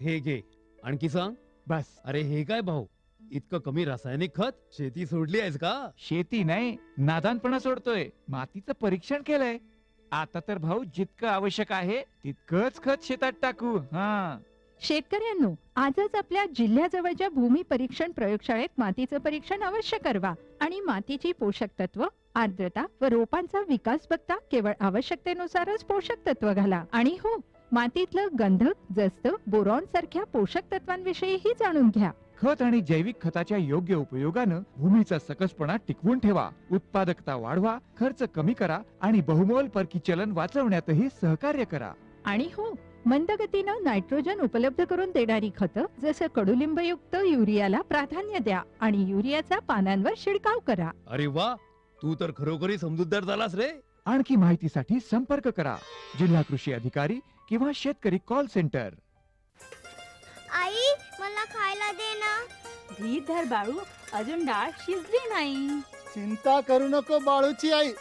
हे घे, आणखी सांग. बस. अरे हे काय भाऊ, इतकं कमी रासायनिक खत? शेती सोडली आहेस का? शेती नाही, नादानपणा सोडतोय. मातीचं परीक्षण केलंय. आता तर भाऊ जितकं आवश्यक आहे तितकंच खत शेतात टाकू. हा, शेतकऱ्यांनो, आजच आपल्या जिल्ह्याजवळच्या भूमी परीक्षण प्रयोगशाळेत मातीचं परीक्षण अवश्य करवा आणि मातीची पोषक तत्व, आर्द्रता व रोपांचा विकास बघता केवळ आवश्यकतेनुसारच पोषक तत्व घाला. आणि हो, मातीतलं गंधक, जस्त, बोरॉन सारख्या पोषक तत्वांविषयीही जाणून घ्या. खत आणि जैविक खताच्या योग्य उपयोगानं भूमीचा सकसपणा टिकवून ठेवा, उत्पादकता वाढवा, खर्च कमी करा आणि बहुमोल परकी चलन वाचवण्यातही सहकार्य करा. आणि हो, मंद गतीनं नायट्रोजन उपलब्ध करून देणारी खतं जसं कडुलिंबयुक्त युरियाला प्राधान्य द्या आणि युरियाचा पानांवर शिडकाव करा. अरे वा, तू तर खरोखरी समजूतदार झालास रे. आणखी माहितीसाठी संपर्क करा जिल्हा कृषी अधिकारी किंवा शेतकरी कॉल सेंटर. आई, मला खायला दे ना. धीर धर बाळू, अजून डाळ शिजली नाही. चिंता करू नको बाळूची आई,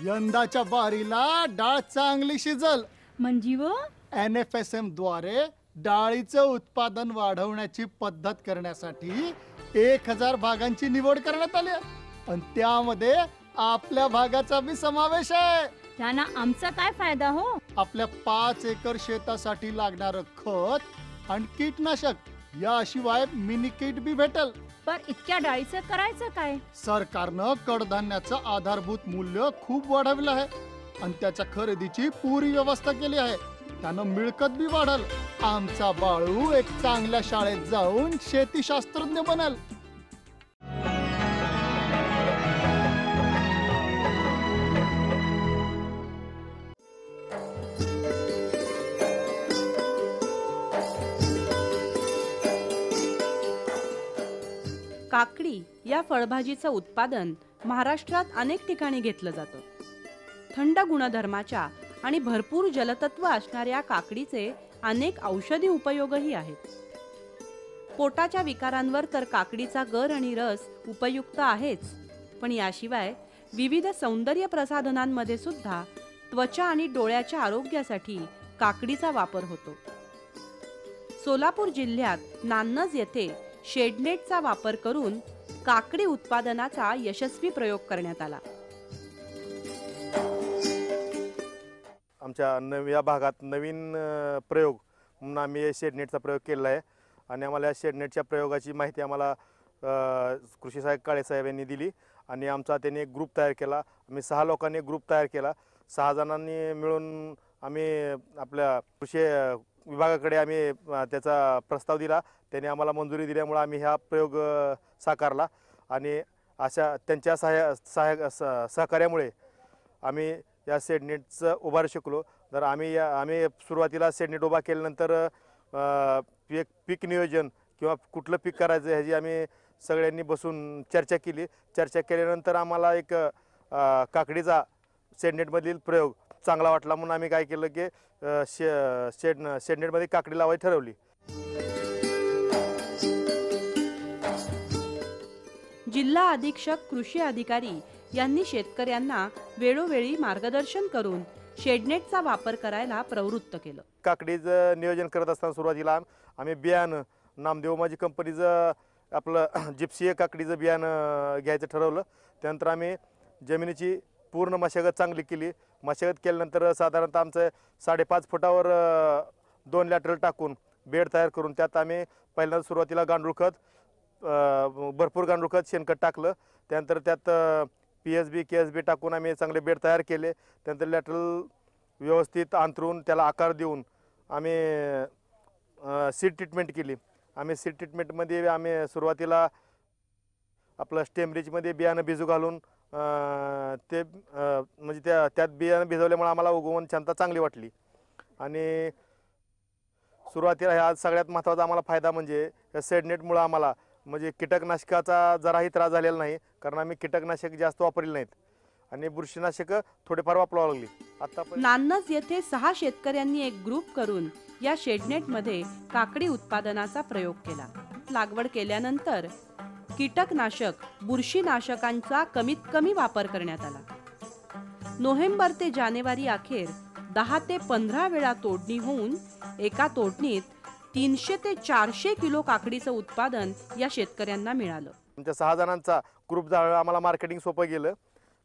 यंदाच्या बारीला डाळ चांगली शिजल. म्हणजे व NFSM द्वारे डाळीचं उत्पादन वाढवण्याची पद्धत करण्यासाठी 1000 भागांची निवड करण्यात आली आहे. आणि त्यामध्ये आपल्या भागाचा बी समावेश आहे. त्यांना आमचा काय फायदा हो? आपल्या 5 एकर शेतासाठी लागणारं खत आणि कीटनाशक याशिवाय मिनी किट बी भेटल. पर इतक्या डाळीचं करायचं काय? सरकारनं कडधान्याचं आधारभूत मूल्य खूप वाढवलं आहे आणि त्याच्या खरेदीची पुरी व्यवस्था केली आहे. त्यानं मिळकत बी वाढल. आमचा बाळू एक चांगल्या शाळेत जाऊन शेतीशास्त्रज्ञ बनल. काकडी या फळभाजीचं उत्पादन महाराष्ट्रात अनेक ठिकाणी घेतलं जातं. थंड गुणधर्माच्या आणि भरपूर जलतत्व असणाऱ्या काकडीचे अनेक औषधी उपयोगही आहेत. पोटाच्या विकारांवर तर काकडीचा गर आणि रस उपयुक्त आहेच, पण याशिवाय विविध सौंदर्य प्रसाधनांमध्ये सुद्धा त्वचा आणि डोळ्याच्या आरोग्यासाठी काकडीचा वापर होतो. सोलापूर जिल्ह्यात नान्नज येथे शेडनेटचा वापर करून काकडी उत्पादनाचा यशस्वी प्रयोग करण्यात आला. आमच्या या भागात नवीन प्रयोग म्हणून आम्ही शेडनेटचा प्रयोग केला आहे आणि आम्हाला या शेडनेटच्या प्रयोगाची माहिती आम्हाला कृषी सहाय्यक काळेसाहेब यांनी दिली आणि आमचा त्यांनी एक ग्रुप तयार केला. आम्ही 6 लोकांनी एक ग्रुप तयार केला. 6 जणांनी मिळून आम्ही आपल्या कृषी विभागाकडे आम्ही त्याचा प्रस्ताव दिला. त्यांनी आम्हाला मंजुरी दिल्यामुळे आम्ही हा प्रयोग साकारला आणि अशा त्यांच्या सहकार्यामुळे आम्ही या शेडनेटचं उभारू शकलो. तर आम्ही सुरुवातीला शेडनेट उभा केल्यानंतर पीक नियोजन किंवा कुठलं पीक करायचं ह्याची आम्ही सगळ्यांनी बसून चर्चा केली. चर्चा केल्यानंतर आम्हाला एक काकडीचा शेडनेटमधील प्रयोग चांगला वाटला म्हणून आम्ही काय केलं की शेडनेटमध्ये काकडी लावायची ठरवली. जिल्हा अधीक्षक कृषी अधिकारी यांनी शेतकऱ्यांना वेळोवेळी मार्गदर्शन करून शेडनेटचा वापर करायला प्रवृत्त केलं. काकडीचं नियोजन करत असताना सुरुवातीला आम्ही बियाणं नामदेव माझी कंपनीचं आपलं जिप्सी काकडीचं बियाणं घ्यायचं ठरवलं. त्यानंतर आम्ही जमिनीची पूर्ण मशागत चांगली केली. मशागत केल्यानंतर साधारणतः आमचं 5.5 फुटावर 2 लॅटरल टाकून बेड तयार करून त्यात आम्ही पहिल्यांदा सुरुवातीला गांडूळ खत, भरपूर गांडूळ खत, शेणखत टाकलं. त्यानंतर त्यात PSB KSB टाकून आम्ही चांगले बेड तयार केले. त्यानंतर लॅटरल व्यवस्थित अंतरून त्याला आकार देऊन आम्ही सीड ट्रीटमेंट केली. आम्ही सीड ट्रीटमेंटमध्ये आम्ही सुरुवातीला आपलं स्टेमरिचमध्ये बियाणं भिजू घालून ते म्हणजे त्यात बियाणं भिजवल्यामुळे आम्हाला उगवण क्षमता चांगली वाटली. आणि सुरुवातीला ह्या सगळ्यात महत्त्वाचा आम्हाला फायदा म्हणजे या शेडनेटमुळं आम्हाला म्हणजे कीटकनाशकाचा जराही त्रास झालेला नाही, कारण आम्ही कीटकनाशक जास्त वापरले नाहीत आणि बुरशीनाशक थोडेफार वापरावं लागली. आता नान्नज येथे 6 शेतकऱ्यांनी एक ग्रुप करून या शेडनेटमध्ये काकडी उत्पादनाचा प्रयोग केला. लागवड केल्यानंतर कीटकनाशक, बुरशीनाशकांचा कमीत कमी वापर करण्यात आला. नोव्हेंबर ते जानेवारी अखेर 10 ते 15 वेळा तोडणी होऊन एका तोडणीत 300 ते 400 किलो काकडीचं उत्पादन या शेतकऱ्यांना मिळालं. आमच्या 6 जणांचा ग्रुप झाला, आम्हाला मार्केटिंग सोपं गेलं.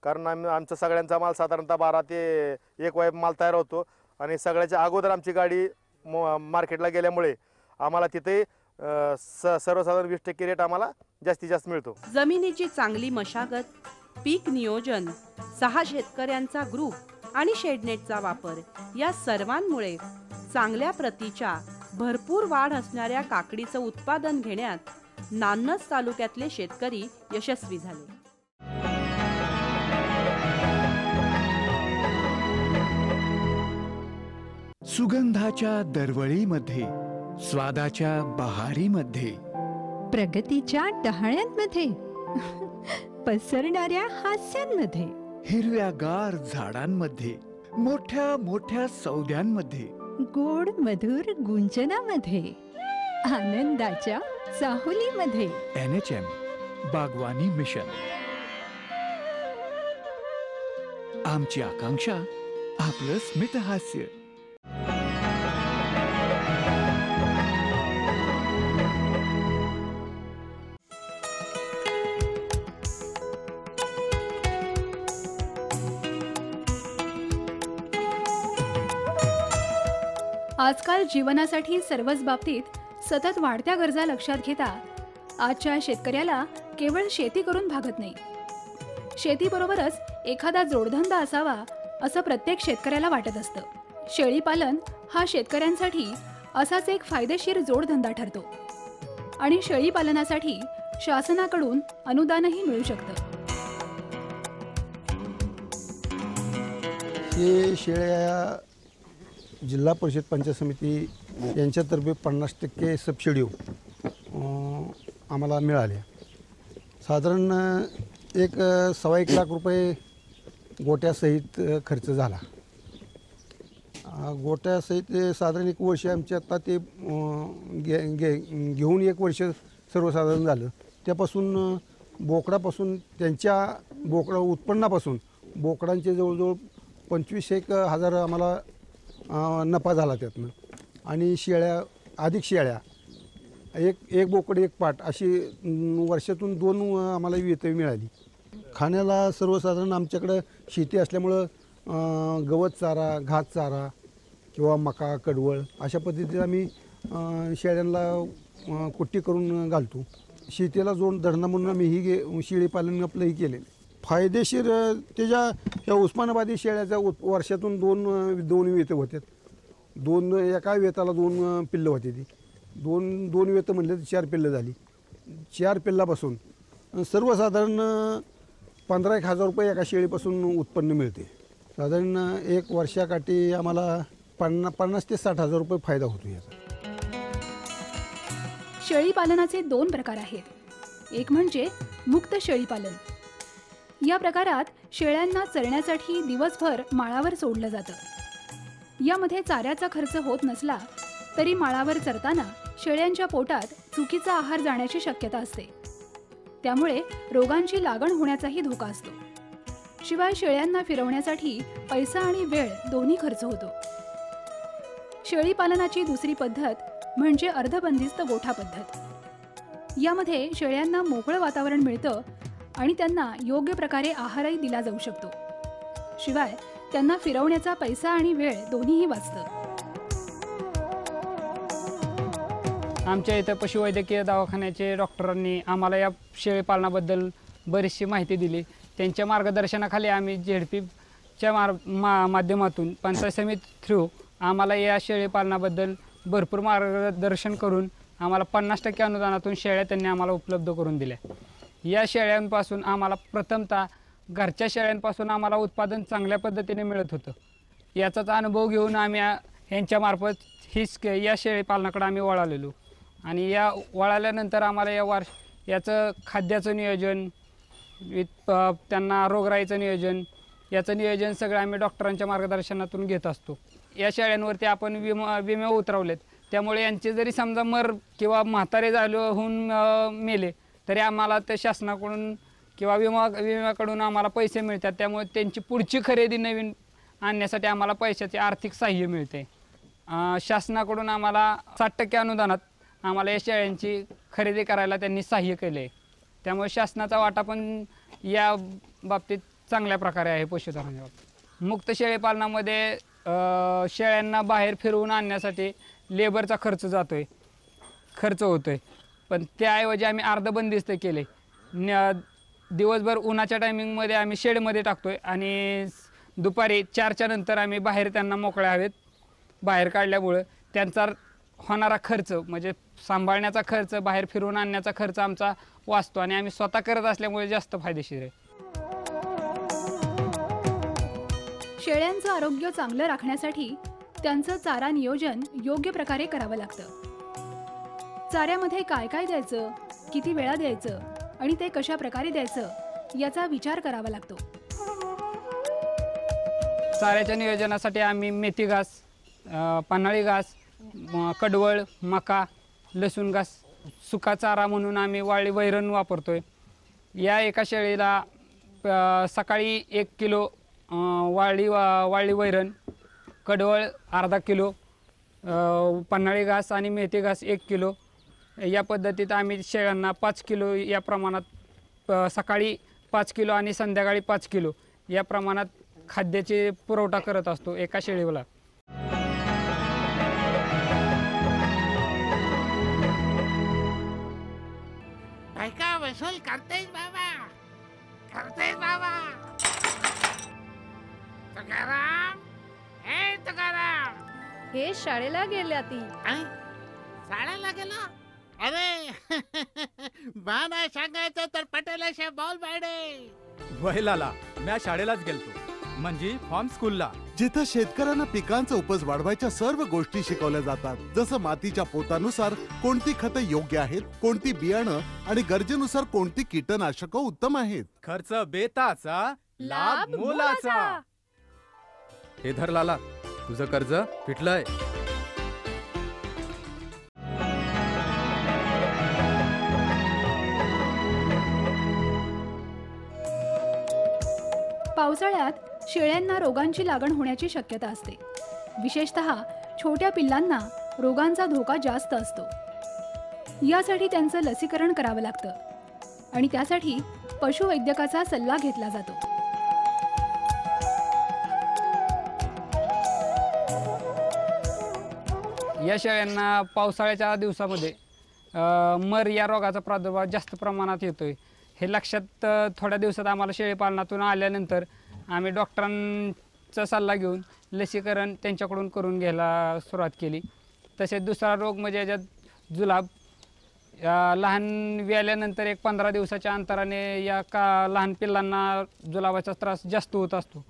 कारण आमचा सगळ्यांचा माल साधारणतः 12 ते 1 वाय माल तयार होतो आणि सगळ्याच्या अगोदर आमची गाडी मार्केटला गेल्यामुळे आम्हाला तिथे सर्वसाधारण 20% रेट आम्हाला जास्तीत जास्त मिळतो. जमिनीची चांगली मशागत, पीक नियोजन, 6 शेतकऱ्यांचा ग्रुप आणि शेडनेटचा वापर या सर्वांमुळे चांगल्या प्रतीच्या भरपूर वाढ असणाऱ्या काकडीचं उत्पादन घेण्यात नान्नज तालुक्यातले शेतकरी यशस्वी झाले. सुगंधाच्या दरवळीमध्ये, स्वादाच्या बहारीमध्ये, प्रगतीच्या डहाळ्यांमध्ये, पसरणाऱ्या हास्यांमध्ये, हिरव्यागार झाडांमध्ये, मोठ्या मोठ्या सौद्यांमध्ये, गोड मधुर गुंजनामध्ये, आनंदाच्या चाहुलीमध्ये. NHM बागवानी मिशन. आमची आकांक्षा आपलं स्मितहास्य. आजकाल जीवनासाठी सर्वच बाबतीत सतत वाढत्या गरजा लक्षात घेता आजच्या शेतकऱ्याला केवळ शेती करून भागत नाही. शेतीबरोबरच एखादा जोडधंदा असावा असं प्रत्येक शेतकऱ्याला वाटत असतं. शेळीपालन हा शेतकऱ्यांसाठी असाच एक फायदेशीर जोडधंदा ठरतो आणि शेळीपालनासाठी शासनाकडून अनुदानही मिळू शकतं. हे शेळ्या जिल्हा परिषद पंचायत समिती यांच्यातर्फे 50% सबसिडी आम्हाला मिळाल्या. साधारण 1.25 लाख रुपये गोट्यासहित खर्च झाला. गोट्यासहित साधारण 1 वर्ष आमचे आता ते घेऊन 1 वर्ष सर्वसाधारण झालं. त्यापासून बोकडापासून त्यांच्या उत्पन्नापासून बोकडांचे जवळजवळ 25,000 आम्हाला नफा झाला त्यातनं. आणि शेळ्या, अधिक शेळ्या, एक बोकड 1 पाट अशी वर्षातून 2 आम्हाला वेतन मिळाली. खाण्याला सर्वसाधारण आमच्याकडं शेती असल्यामुळं गवत चारा, घात चारा किंवा मका, कडवळ अशा पद्धतीने आम्ही शेळ्यांना कुट्टी करून घालतो. शेतीला जोड धरणा म्हणून आम्ही ही शेळीपालन आपलंही केले. फायदेशीर त्याच्या ह्या उस्मानाबादी शेळ्याच्या वर्षातून 2 वेत होतात. 2 एका वेताला 2 पिल्लं होते. ती 2 वेतं म्हणले तर 4 पिल्लं झाली. 4 पिल्लापासून सर्वसाधारण 15,000 रुपये एका शेळीपासून उत्पन्न मिळते. साधारण 1 वर्षाकाठी आम्हाला 50,000 ते 60,000 रुपये फायदा होतो याचा. शेळीपालनाचे 2 प्रकार आहेत. एक म्हणजे मुक्त शेळीपालन. या प्रकारात शेळ्यांना चरण्यासाठी दिवसभर माळावर सोडलं जातं. यामध्ये चाऱ्याचा खर्च होत नसला तरी माळावर चरताना शेळ्यांच्या पोटात चुकीचा आहार जाण्याची शक्यता असते. त्यामुळे रोगांची लागण होण्याचाही धोका असतो. शिवाय शेळ्यांना फिरवण्यासाठी पैसा आणि वेळ दोन्ही खर्च होतो. शेळीपालनाची दुसरी पद्धत म्हणजे अर्धबंदिस्त गोठा पद्धत. यामध्ये शेळ्यांना मोकळं वातावरण मिळतं आणि त्यांना योग्य प्रकारे आहारही दिला जाऊ शकतो. शिवाय त्यांना फिरवण्याचा पैसा आणि वेळ दोन्हीही वाचतं. आमच्या इथं पशुवैद्यकीय दवाखान्याचे डॉक्टरांनी आम्हाला या शेळीपालनाबद्दल बरीचशी माहिती दिली. त्यांच्या मार्गदर्शनाखाली आम्ही ZPच्या माध्यमातून पंचायत समिती थ्रू आम्हाला या शेळीपालनाबद्दल भरपूर मार्गदर्शन करून आम्हाला 50% अनुदानातून शेळ्या त्यांनी आम्हाला उपलब्ध करून दिल्या. या शेळ्यांपासून आम्हाला प्रथमतः घरच्या शेळ्यांपासून आम्हाला उत्पादन चांगल्या पद्धतीने मिळत होतं. याचाच अनुभव घेऊन आम्ही ह्यांच्यामार्फत या शेळीपालनाकडे आम्ही वळालेलो. आणि या वळाल्यानंतर आम्हाला याचं खाद्याचं नियोजन, त्यांना रोगराईचं नियोजन, याचं नियोजन सगळं आम्ही डॉक्टरांच्या मार्गदर्शनातून घेत असतो. या शेळ्यांवरती आपण विमे उतरवलेत. त्यामुळे यांचे जरी समजा मर किंवा म्हातारे होऊन मेले तरी आम्हाला ते शासनाकडून किंवा विम्याकडून आम्हाला पैसे मिळतात. त्यामुळे त्यांची पुढची खरेदी नवीन आणण्यासाठी आम्हाला पैशाचे आर्थिक सहाय्य मिळते. शासनाकडून आम्हाला 60% अनुदानात आम्हाला या शेळ्यांची खरेदी करायला त्यांनी सहाय्य केले. त्यामुळे शासनाचा वाटा पण या बाबतीत चांगल्या प्रकारे आहे पशुधनाच्या बाबतीत. मुक्त शेळीपालनामध्ये शेळ्यांना बाहेर फिरवून आणण्यासाठी लेबरचा खर्च होतोय. पण त्याऐवजी आम्ही अर्धबंदिस्त केले. दिवसभर उन्हाच्या टायमिंगमध्ये आम्ही शेडमध्ये टाकतोय आणि दुपारी 4च्या नंतर आम्ही बाहेर त्यांना मोकळ्या हवेत बाहेर काढल्यामुळं त्यांचा होणारा खर्च म्हणजे सांभाळण्याचा खर्च, बाहेर फिरवून आणण्याचा खर्च आमचा वाचतो आणि आम्ही स्वतः करत असल्यामुळे जास्त फायदेशीर आहे. शेळ्यांचं आरोग्य चांगलं राखण्यासाठी त्यांचं चारा नियोजन योग्य प्रकारे करावं लागतं. चाऱ्यामध्ये काय काय द्यायचं, किती वेळा द्यायचं आणि ते कशा प्रकारे द्यायचं याचा विचार करावा लागतो. चाऱ्याच्या नियोजनासाठी आम्ही मेथी घास, पन्हाळी घास, कडवळ, मका, लसूण घास, सुका चारा म्हणून आम्ही वाळी वैरण वापरतोय. या एका शेळीला सकाळी 1 किलो वाळी वैरण, कडवळ अर्धा किलो, पन्हाळी घास आणि मेथी घास 1 किलो या पद्धतीत आम्ही शेळ्यांना 5 किलो या प्रमाणात सकाळी 5 किलो आणि संध्याकाळी 5 किलो या प्रमाणात खाद्याचे पुरवठा करत असतो एका शेळीला. का वसूल करतेस बाबा, करतेस बाबा. तुकाराम, हे तुकाराम, हे शाळेला गेल्या ती. शाळेला गेला? अरे बा नाही सांगायचं तर पटेलाशा बॉल बाडे. वहिलाला म्या शाळेलाच गेलतो, म्हणजे फार्म स्कूलला, जिथं शेतकऱ्यांना पिकांचा उपज वाढवायच्या सर्व गोष्टी शिकवल्या जातात. जसं मातीच्या पोतानुसार कोणती खतं योग्य आहेत, कोणती बियाणं आणि गरजेनुसार कोणती कीटकनाशक उत्तम आहेत. खर्च बेताचा, लाभ मोलाचा. हे धर लाला, तुझं कर्ज फिटलंय. पावसाळ्यात शेळ्यांना रोगांची लागण होण्याची शक्यता असते. विशेषतः छोट्या पिल्लांना रोगांचा धोका जास्त असतो. यासाठी त्यांचं लसीकरण करावं लागतं आणि त्यासाठी पशुवैद्यकाचा सल्ला घेतला जातो. या शेळ्यांना पावसाळ्याच्या दिवसामध्ये मर या रोगाचा प्रादुर्भाव जास्त प्रमाणात येतोय. हे लक्षात थोड्या दिवसात आम्हाला शेळीपालनातून आल्यानंतर आम्ही डॉक्टरांचा सल्ला घेऊन लसीकरण त्यांच्याकडून करून घ्यायला सुरुवात केली. तसेच दुसरा रोग म्हणजे याच्यात जुलाब. लहान व्याल्यानंतर 15 दिवसाच्या अंतराने या लहान पिल्लांना जुलाबाचा त्रास जास्त होत असतो.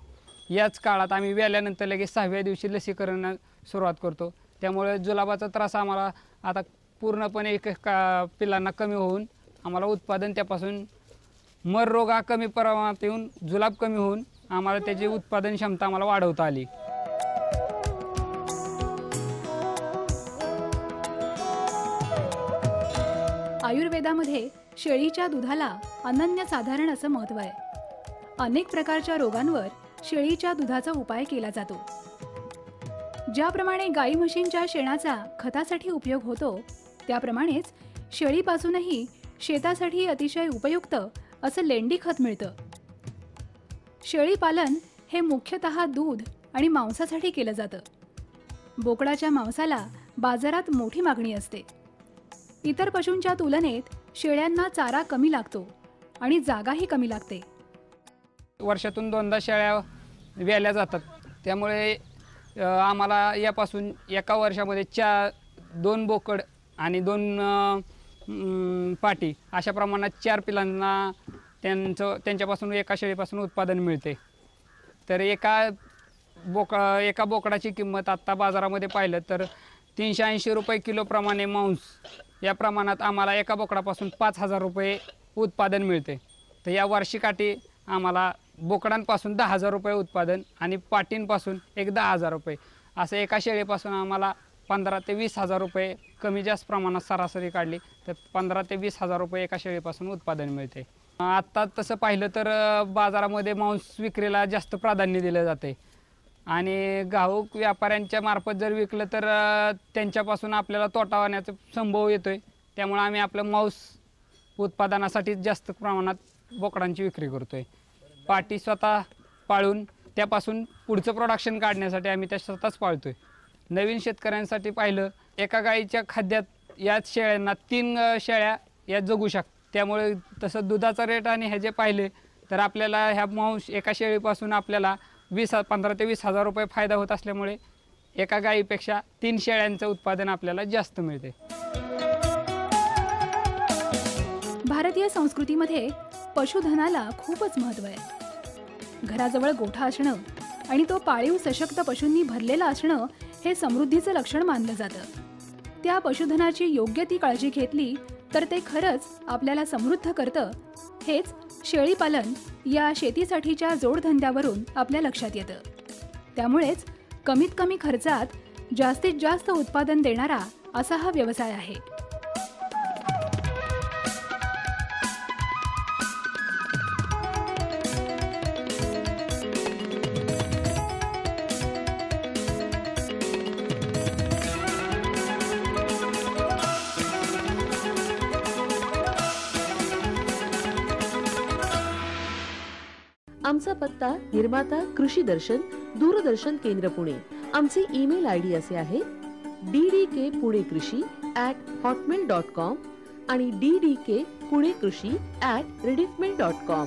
याच काळात आम्ही व्याल्यानंतर लगेच 6व्या दिवशी लसीकरण सुरुवात करतो. त्यामुळे जुलाबाचा त्रास आम्हाला आता पूर्णपणे पिल्लांना कमी होऊन आम्हाला उत्पादन त्यापासून मर रोग हा कमी प्रमाणात येऊन जुलाब कमी होऊन आम्हाला त्याची उत्पादन क्षमता आम्हाला वाढवता आली. आयुर्वेदामध्ये शेळीच्या दुधाला अनन्यसाधारण असं महत्त्व आहे. अनेक प्रकारच्या रोगांवर शेळीच्या दुधाचा उपाय केला जातो. ज्याप्रमाणे गाई म्हशींच्या शेणाचा खतासाठी उपयोग होतो, त्याप्रमाणेच शेळीपासूनही शेतासाठी अतिशय उपयुक्त असं लेंडी खत मिळतं. शेळीपालन हे मुख्यतः दूध आणि मांसासाठी केलं जातं. बोकडाच्या मांसाला बाजारात मोठी मागणी असते. इतर पशूंच्या तुलनेत शेळ्यांना चारा कमी लागतो आणि जागाही कमी लागते. वर्षातून 2दा शेळ्या व्याल्या जातात. त्यामुळे आम्हाला यापासून एका वर्षामध्ये 2 बोकड आणि 2 पाटी अशा प्रमाणात 4 पिलांना त्यांच्यापासून एका शेळीपासून उत्पादन मिळते. तर एका बोकडाची किंमत आत्ता बाजारामध्ये पाहिलं तर 380 रुपये किलोप्रमाणे मांस या प्रमाणात आम्हाला एका बोकडापासून 5,000 रुपये उत्पादन मिळते. तर या वार्षिकाठी आम्हाला बोकडांपासून 10,000 रुपये उत्पादन आणि पाटींपासून 10,000 रुपये असं एका शेळीपासून आम्हाला 15,000 ते 20,000 रुपये कमी जास्त प्रमाणात सरासरी काढली तर 15,000 ते 20,000 रुपये एका शेळीपासून उत्पादन मिळते. आत्ता तसं पाहिलं तर बाजारामध्ये मांस विक्रीला जास्त प्राधान्य दिलं जाते. आणि घाऊक व्यापाऱ्यांच्या मार्फत जर विकलं तर त्यांच्यापासून आपल्याला तोटा होण्याचा संभव येतोय. त्यामुळे आम्ही आपलं मांस उत्पादनासाठी जास्त प्रमाणात बोकडांची विक्री करतोय. पाटी स्वतः पाळून त्यापासून पुढचं प्रोडक्शन काढण्यासाठी आम्ही त्या स्वतःच पाळतोय. नवीन शेतकऱ्यांसाठी पाहिलं, एका गाईच्या खाद्यात याच शेळ्यांना 3 शेळ्या या जगू शकतात. त्यामुळे तसं दुधाचा रेट आणि हे जे पाहिले तर आपल्याला ह्या मांस एका शेळीपासून आपल्याला 15 ते 20 हजार रुपये फायदा होत असल्यामुळे एका गाईपेक्षा 3 शेळ्यांचं उत्पादन आपल्याला जास्त मिळते. भारतीय संस्कृतीमध्ये पशुधनाला खूपच महत्त्व आहे. घराजवळ गोठा असणं आणि तो पाळीव सशक्त पशूंनी भरलेला असणं हे समृद्धीचं लक्षण मानलं जातं. त्या पशुधनाची योग्य ती काळजी घेतली तर ते खरंच आपल्याला समृद्ध करतं. हेच शेळीपालन या शेतीसाठीच्या जोडधंद्यावरून आपल्या लक्षात येतं. त्यामुळेच कमीत कमी खर्चात जास्तीत जास्त उत्पादन देणारा असा हा व्यवसाय आहे. आमचा पत्ता निर्माता कृषी दर्शन, दूरदर्शन केंद्र पुणे. आमचे ईमेल ID असे आहे ddkpunekrshi@hotmail.com आणि ddkpunekrshi@rediffmail.com.